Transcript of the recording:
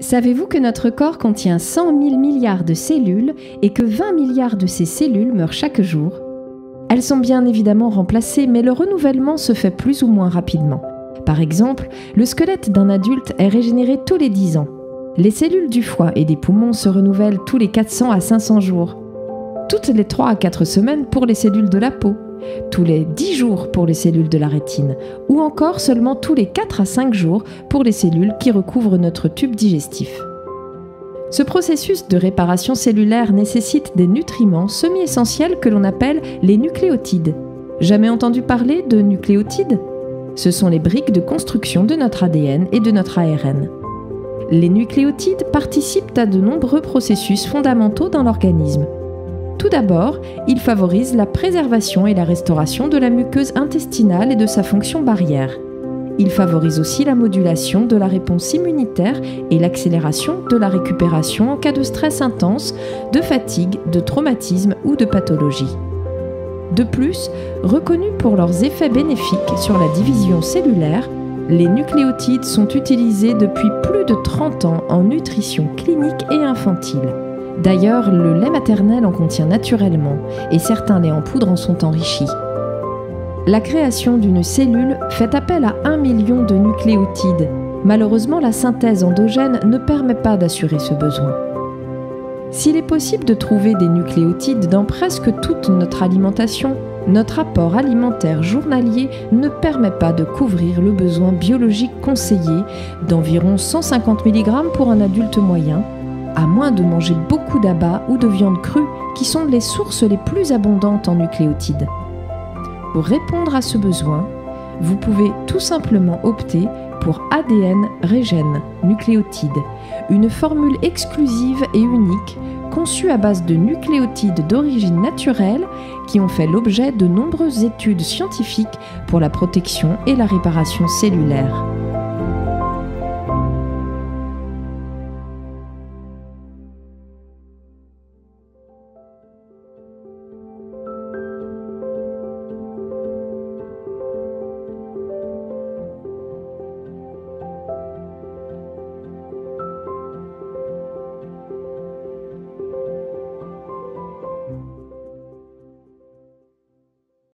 Savez-vous que notre corps contient 100 000 milliards de cellules et que 20 milliards de ces cellules meurent chaque jour? Elles sont bien évidemment remplacées, mais le renouvellement se fait plus ou moins rapidement. Par exemple, le squelette d'un adulte est régénéré tous les 10 ans. Les cellules du foie et des poumons se renouvellent tous les 400 à 500 jours. Toutes les 3 à 4 semaines pour les cellules de la peau. Tous les 10 jours pour les cellules de la rétine, ou encore seulement tous les 4 à 5 jours pour les cellules qui recouvrent notre tube digestif. Ce processus de réparation cellulaire nécessite des nutriments semi-essentiels que l'on appelle les nucléotides. Jamais entendu parler de nucléotides? Ce sont les briques de construction de notre ADN et de notre ARN. Les nucléotides participent à de nombreux processus fondamentaux dans l'organisme. Tout d'abord, ils favorisent la préservation et la restauration de la muqueuse intestinale et de sa fonction barrière. Ils favorisent aussi la modulation de la réponse immunitaire et l'accélération de la récupération en cas de stress intense, de fatigue, de traumatisme ou de pathologie. De plus, reconnus pour leurs effets bénéfiques sur la division cellulaire, les nucléotides sont utilisés depuis plus de 30 ans en nutrition clinique et infantile. D'ailleurs, le lait maternel en contient naturellement et certains laits en poudre en sont enrichis. La création d'une cellule fait appel à 1 million de nucléotides. Malheureusement, la synthèse endogène ne permet pas d'assurer ce besoin. S'il est possible de trouver des nucléotides dans presque toute notre alimentation, notre apport alimentaire journalier ne permet pas de couvrir le besoin biologique conseillé d'environ 150 mg pour un adulte moyen, à moins de manger beaucoup d'abats ou de viande crue, qui sont les sources les plus abondantes en nucléotides. Pour répondre à ce besoin, vous pouvez tout simplement opter pour ADN Regen Nucléotides, une formule exclusive et unique, conçue à base de nucléotides d'origine naturelle qui ont fait l'objet de nombreuses études scientifiques pour la protection et la réparation cellulaire.